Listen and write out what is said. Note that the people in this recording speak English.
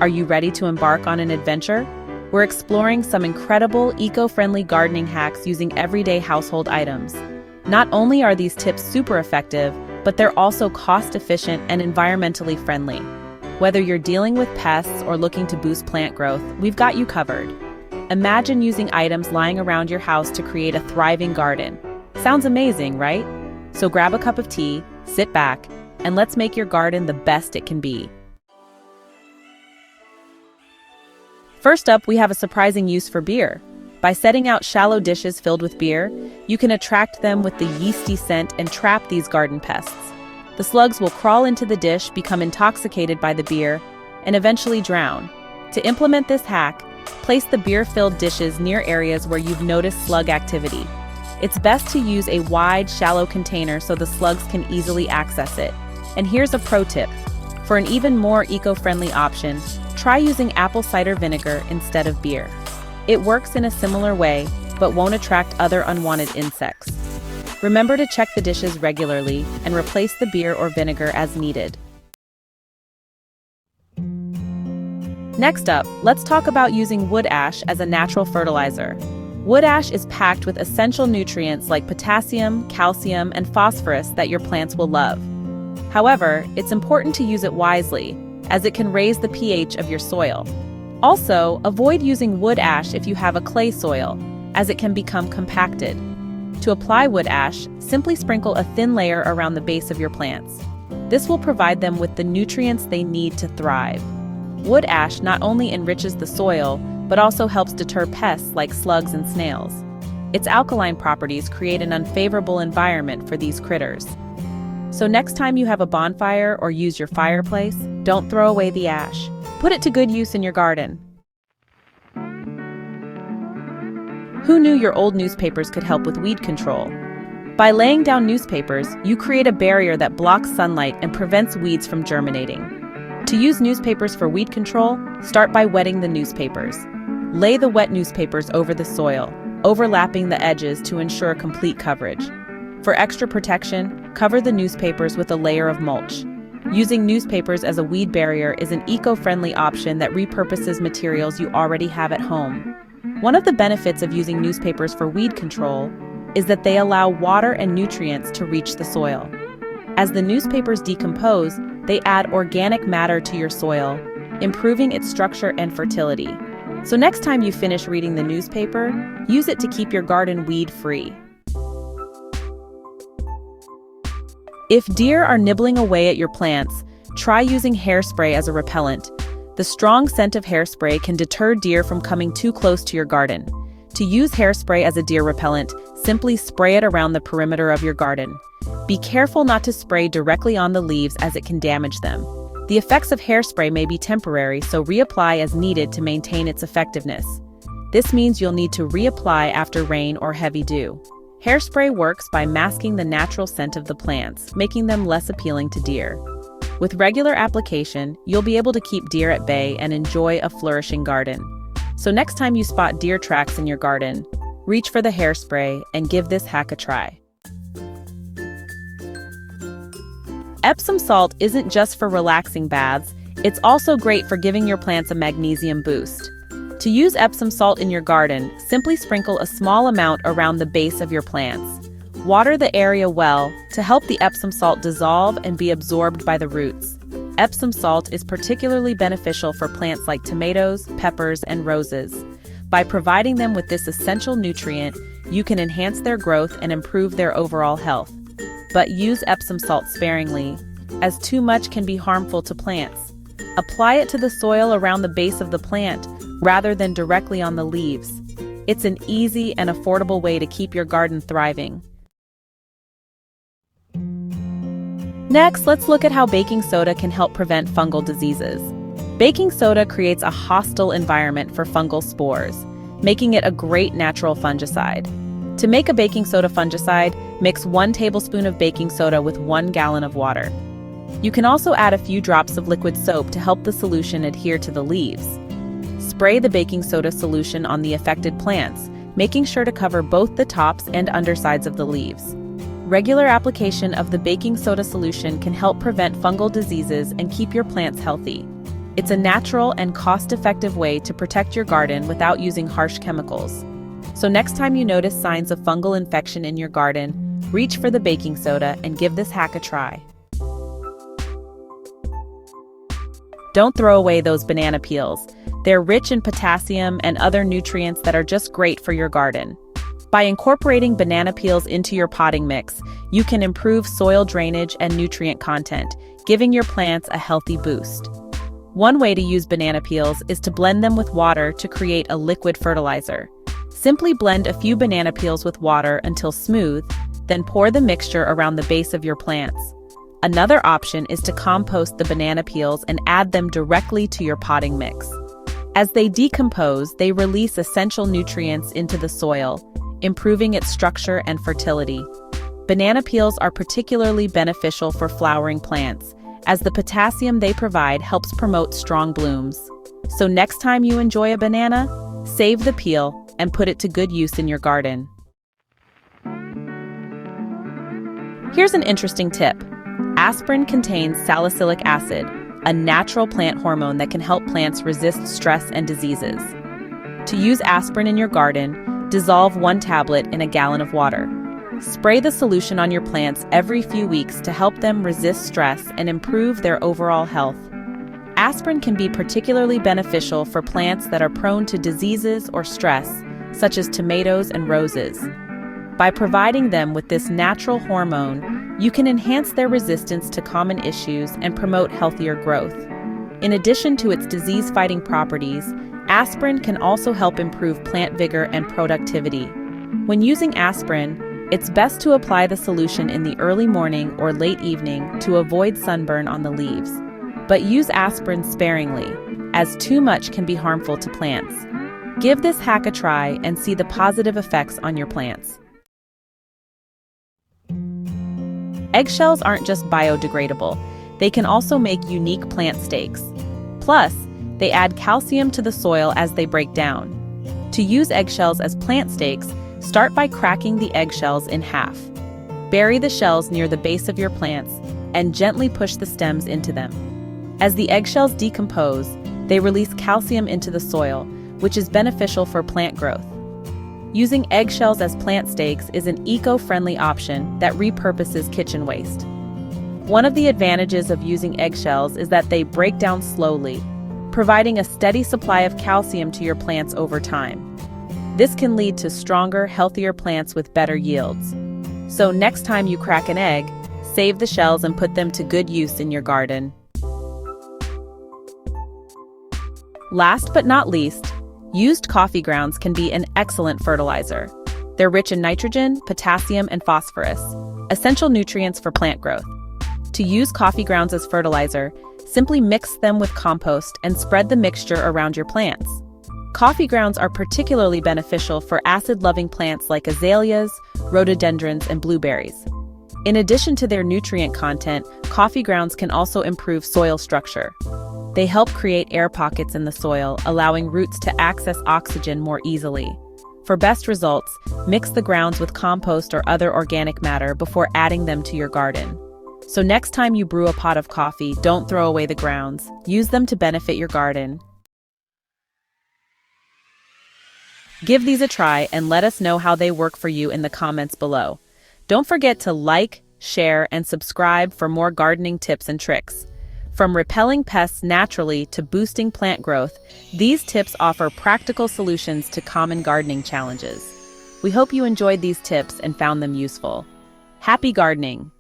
Are you ready to embark on an adventure? We're exploring some incredible, eco-friendly gardening hacks using everyday household items. Not only are these tips super effective, but they're also cost-efficient and environmentally friendly. Whether you're dealing with pests or looking to boost plant growth, we've got you covered. Imagine using items lying around your house to create a thriving garden. Sounds amazing, right? So grab a cup of tea, sit back, and let's make your garden the best it can be. First up, we have a surprising use for beer. By setting out shallow dishes filled with beer, you can attract them with the yeasty scent and trap these garden pests. The slugs will crawl into the dish, become intoxicated by the beer, and eventually drown. To implement this hack, place the beer-filled dishes near areas where you've noticed slug activity. It's best to use a wide, shallow container so the slugs can easily access it. And here's a pro tip. For an even more eco-friendly option, try using apple cider vinegar instead of beer. It works in a similar way, but won't attract other unwanted insects. Remember to check the dishes regularly and replace the beer or vinegar as needed. Next up, let's talk about using wood ash as a natural fertilizer. Wood ash is packed with essential nutrients like potassium, calcium, and phosphorus that your plants will love. However, it's important to use it wisely, as it can raise the pH of your soil. Also, avoid using wood ash if you have a clay soil, as it can become compacted. To apply wood ash, simply sprinkle a thin layer around the base of your plants. This will provide them with the nutrients they need to thrive. Wood ash not only enriches the soil, but also helps deter pests like slugs and snails. Its alkaline properties create an unfavorable environment for these critters. So next time you have a bonfire or use your fireplace, don't throw away the ash. Put it to good use in your garden. Who knew your old newspapers could help with weed control? By laying down newspapers, you create a barrier that blocks sunlight and prevents weeds from germinating. To use newspapers for weed control, start by wetting the newspapers. Lay the wet newspapers over the soil, overlapping the edges to ensure complete coverage. For extra protection, cover the newspapers with a layer of mulch. Using newspapers as a weed barrier is an eco-friendly option that repurposes materials you already have at home. One of the benefits of using newspapers for weed control is that they allow water and nutrients to reach the soil. As the newspapers decompose, they add organic matter to your soil, improving its structure and fertility. So next time you finish reading the newspaper, use it to keep your garden weed-free. If deer are nibbling away at your plants, try using hairspray as a repellent. The strong scent of hairspray can deter deer from coming too close to your garden. To use hairspray as a deer repellent, simply spray it around the perimeter of your garden. Be careful not to spray directly on the leaves as it can damage them. The effects of hairspray may be temporary, so reapply as needed to maintain its effectiveness. This means you'll need to reapply after rain or heavy dew. Hairspray works by masking the natural scent of the plants, making them less appealing to deer. With regular application, you'll be able to keep deer at bay and enjoy a flourishing garden. So next time you spot deer tracks in your garden, reach for the hairspray and give this hack a try. Epsom salt isn't just for relaxing baths, it's also great for giving your plants a magnesium boost. To use Epsom salt in your garden, simply sprinkle a small amount around the base of your plants. Water the area well to help the Epsom salt dissolve and be absorbed by the roots. Epsom salt is particularly beneficial for plants like tomatoes, peppers, and roses. By providing them with this essential nutrient, you can enhance their growth and improve their overall health. But use Epsom salt sparingly, as too much can be harmful to plants. Apply it to the soil around the base of the plant, rather than directly on the leaves. It's an easy and affordable way to keep your garden thriving. Next, let's look at how baking soda can help prevent fungal diseases. Baking soda creates a hostile environment for fungal spores, making it a great natural fungicide. To make a baking soda fungicide, mix 1 tablespoon of baking soda with 1 gallon of water. You can also add a few drops of liquid soap to help the solution adhere to the leaves. Spray the baking soda solution on the affected plants, making sure to cover both the tops and undersides of the leaves. Regular application of the baking soda solution can help prevent fungal diseases and keep your plants healthy. It's a natural and cost-effective way to protect your garden without using harsh chemicals. So next time you notice signs of fungal infection in your garden, reach for the baking soda and give this hack a try. Don't throw away those banana peels. They're rich in potassium and other nutrients that are just great for your garden. By incorporating banana peels into your potting mix, you can improve soil drainage and nutrient content, giving your plants a healthy boost. One way to use banana peels is to blend them with water to create a liquid fertilizer. Simply blend a few banana peels with water until smooth, then pour the mixture around the base of your plants. Another option is to compost the banana peels and add them directly to your potting mix. As they decompose, they release essential nutrients into the soil, improving its structure and fertility. Banana peels are particularly beneficial for flowering plants, as the potassium they provide helps promote strong blooms. So next time you enjoy a banana, save the peel and put it to good use in your garden. Here's an interesting tip. Aspirin contains salicylic acid, a natural plant hormone that can help plants resist stress and diseases. To use aspirin in your garden, dissolve 1 tablet in a gallon of water. Spray the solution on your plants every few weeks to help them resist stress and improve their overall health. Aspirin can be particularly beneficial for plants that are prone to diseases or stress, such as tomatoes and roses. By providing them with this natural hormone, you can enhance their resistance to common issues and promote healthier growth. In addition to its disease-fighting properties, aspirin can also help improve plant vigor and productivity. When using aspirin, it's best to apply the solution in the early morning or late evening to avoid sunburn on the leaves. But use aspirin sparingly, as too much can be harmful to plants. Give this hack a try and see the positive effects on your plants. Eggshells aren't just biodegradable, they can also make unique plant stakes. Plus, they add calcium to the soil as they break down. To use eggshells as plant stakes, start by cracking the eggshells in half. Bury the shells near the base of your plants and gently push the stems into them. As the eggshells decompose, they release calcium into the soil, which is beneficial for plant growth. Using eggshells as plant stakes is an eco-friendly option that repurposes kitchen waste. One of the advantages of using eggshells is that they break down slowly, providing a steady supply of calcium to your plants over time. This can lead to stronger, healthier plants with better yields. So next time you crack an egg, save the shells and put them to good use in your garden. Last but not least, used coffee grounds can be an excellent fertilizer. They're rich in nitrogen, potassium, and phosphorus, essential nutrients for plant growth. To use coffee grounds as fertilizer, simply mix them with compost and spread the mixture around your plants. Coffee grounds are particularly beneficial for acid-loving plants like azaleas, rhododendrons, and blueberries. In addition to their nutrient content, coffee grounds can also improve soil structure. They help create air pockets in the soil, allowing roots to access oxygen more easily. For best results, mix the grounds with compost or other organic matter before adding them to your garden. So next time you brew a pot of coffee, don't throw away the grounds. Use them to benefit your garden. Give these a try and let us know how they work for you in the comments below. Don't forget to like, share, and subscribe for more gardening tips and tricks. From repelling pests naturally to boosting plant growth, these tips offer practical solutions to common gardening challenges. We hope you enjoyed these tips and found them useful. Happy gardening!